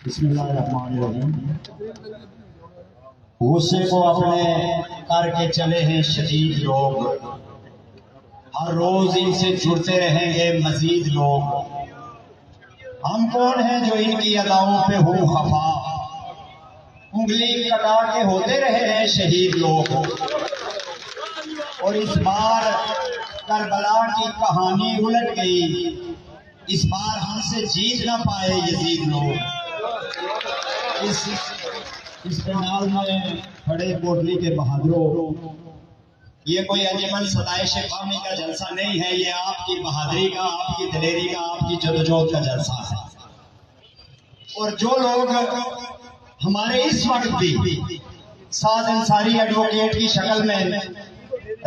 بسم اللہ الرحمن الرحیم۔ غصے کو اپنے کر کے چلے ہیں شدید لوگ، ہر روز ان سے جڑتے رہیں گے مزید لوگ۔ ہم کون ہیں جو ان کی اداؤں پہ ہوں خفا، انگلی کٹا کے ہوتے رہے ہیں شہید لوگ۔ اور اس بار کربلا کی کہانی الٹ گئی، اس بار ہم سے جیت نہ پائے یزید لوگ۔ اس پنڈال میں کھڑے کوٹلی کے بہادروں، یہ کوئی انجمن ستائش قومی کا جلسہ نہیں ہے، یہ آپ کی بہادری کا، آپ کی دلیری کا، آپ کی جدوجہد کا جلسہ ہے۔ اور جو لوگ ہمارے اس وقت بھی ساز انصاری ایڈوکیٹ کی شکل میں،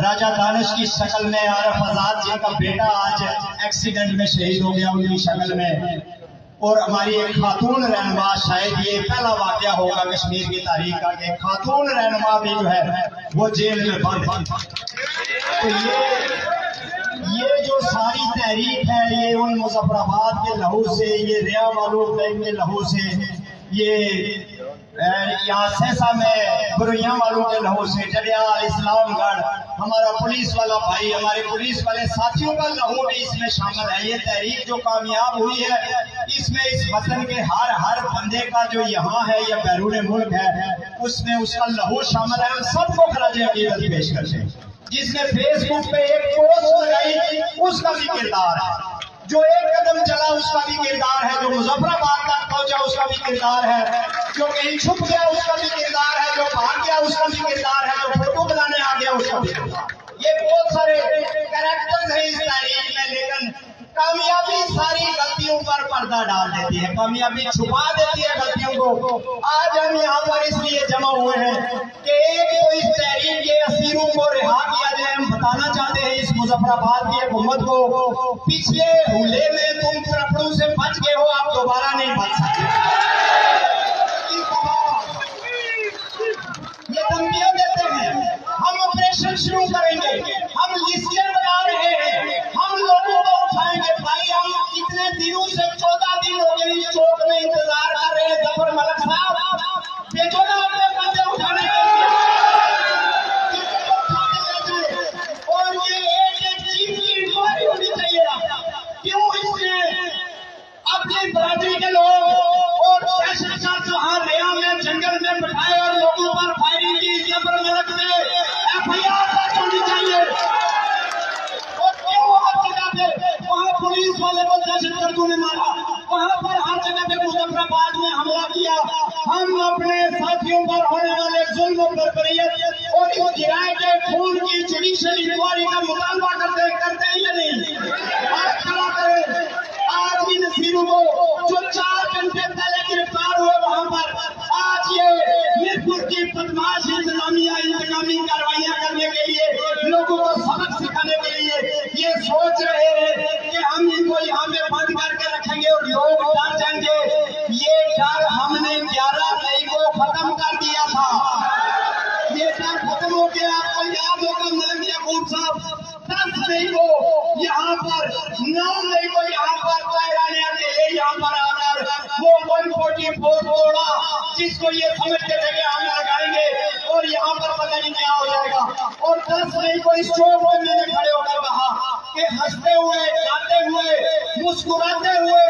راجہ دانش کی شکل میں، عارف آزاد جن کا بیٹا آج ایکسیڈنٹ میں شہید ہو گیا ان کی شکل میں، اور ہماری ایک خاتون رہنما، شاید یہ پہلا واقعہ ہوگا کشمیر کی تاریخ کا کہ خاتون رہنما بھی جو ہے وہ جیل میں بند ہے۔ تو یہ جو ساری تحریک ہے، یہ ان مظفر آباد کے لہو سے، یہ ریا والوں کے لہو سے، یہ یہاں سیسا میں برویاں والوں کے لہو سے، جڑیال، اسلام گڑھ، ہمارا پولیس والا بھائی، ہمارے پولیس والے ساتھیوں کا لہو بھی اس میں شامل ہے۔ یہ تحریک جو کامیاب ہوئی ہے، اس میں اس وطن کے ہر بندے کا جو یہاں ہے یا بیرون ملک ہے، اس میں اس کا لہو شامل ہے۔ ہم سب کو خراج عقیدت پیش کرتے ہیں۔ جس نے فیس بک پہ ایک پوسٹ لگائی اس کا بھی کردار ہے، جو ایک قدم چلا اس کا بھی کردار ہے، جو مظفر آباد تک پہنچا اس کا بھی کردار ہے، جو کہیں چھپ گیا اس کا بھی کردار ہے، جو بھاگ گیا اس کا بھی کردار ہے، جو فوٹو بنانے آ گیا اس کا بھی کردار ہے۔ یہ بہت سارے کریکٹرز ہیں اس تاریخ میں، لیکن کامیابی ساری غلطیوں پر پردہ ڈال دیتی ہے، کامیابی چھپا دیتی ہے غلطیوں کو۔ آج ہم یہاں پر اس لیے جمع ہوئے ہیں کہ ایک تو اس تحریک کے اسیروں کو رہا کیا جائے۔ ہم بتانا چاہتے ہیں اس مظفر آباد کی حکومت کو، پچھلے حملے میں تم تھپڑوں سے بچ گئے ہو، آپ دوبارہ نہیں بچ سکتے۔ یہ دھمکیاں دیتے ہیں، ہم آپریشن شروع کریں گے، ہم لسٹیں بنا رہے ہیں، ہم لوگوں کو اٹھائیں گے۔ بھائی ہم اتنے دنوں سے 14 دن ہو گئے اس چوک میں انتظار کر رہے ہیں، ظفر ملک صاحب بھیجو نا اپنے بندے اٹھانے کے لیے۔ اور یہ ایک چیز کی انکوائری ہونی چاہیے، کیوں اس نے اپنی برادری کے لوگ اور دہشت گرد وہاں ریا میں جنگل میں بٹھائے اور لوگوں پر فائرنگ کی۔ ظفر ملک سے FIR درج ہونی چاہیے۔ اور کیوں ہر جگہ پہ وہاں پولیس والے کو دہشت گردوں نے مارا، وہاں پر ہر جگہ پہ مظفر آباد میں حملہ کیا۔ ہم اپنے ساتھیوں پر ہونے والے ظلم و بربریت اور اس گرائے کے خون کی جوڈیشل انکوائری کا مطالبہ کرتے ہیں یا نہیں؟ آج کھڑا کریں۔ آج ان اسیروں کو جو 4 گھنٹے پہلے گرفتار ہوئے وہاں پر، آج یہ میرپور کی بدماش انتقامی کاروائیاں کرنے کے لیے، لوگوں کو سبق سکھانے کے لیے یہ سوچ رہے ہیں کہ ہم ان کو یہاں پہ بند کر کے رکھیں گے اور لوگ ڈر جائیں گے۔ یہ ڈر ہم نے 11 مئی کو ختم کر دیا تھا، یہ ڈر ختم ہو گیا۔ آپ کو یاد ہوگا ملک یعقوب صاحب 10 مئی کو یہاں پر، 9 مئی کو یہاں پر طاہران اکیلے یہاں پر آ کر وہ 144 توڑا، جس کو یہ سمجھتے تھے کہ ہم لگائیں گے اور یہاں پر پتہ نہیں کیا ہو جائے گا۔ اور 10 مئی کو اس چوک میں میں نے کھڑے ہو کر کہا کہ ہنستے ہوئے، گاتے ہوئے، مسکراتے ہوئے،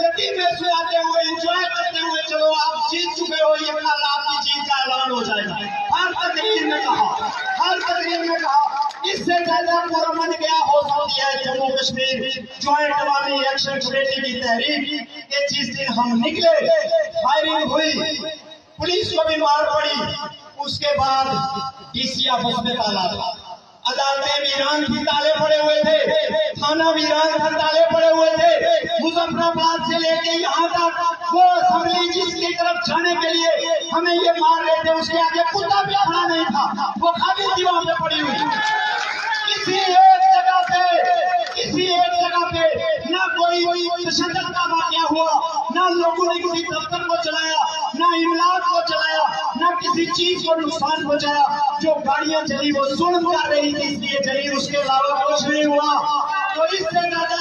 لطیفے سناتے ہوئے، انجوائے کرتے ہوئے چلو، آپ جیت چکے ہو، یہ کل آپ کی جیت کا اعلان ہو جائے گا۔ ہر تقریر میں کہا، اس سے زیادہ پرامن کیا ہو سکتی ہے جموں کشمیر جوائنٹ عوامی ایکشن کمیٹی کی تحریک کہ جس دن ہم نکلے، فائرنگ ہوئی، پولیس کو بھی مار پڑی، اس کے بعد DC آفس میں تالا تھا، عدالتیں ویران کی تالے پڑے ہوئے تھے، تھانہ ویران کا تالے پڑے ہوئے تھے۔ مظفر آباد سے لے کے یہاں تک وہ اسمبلی جس کی طرف جانے کے لیے ہمیں یہ مار رہے تھے، اس کے آگے کتا بھی کھڑا نہیں تھا، وہ خالی دیوار پہ پڑی ہوئی۔ کسی ایک جگہ پہ نہ کوئی تشدد کا واقعہ ہوا، نہ لوگوں نے کسی دفتر کو چلایا، نہ املاک کو چلایا، نہ کسی چیز کو نقصان پہنچایا۔ جو گاڑیاں چلی وہ ظلم کر رہی تھی اس لیے چلی، اس کے علاوہ کچھ نہیں ہوا۔ تو اس سے زیادہ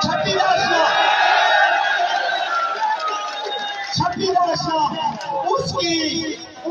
26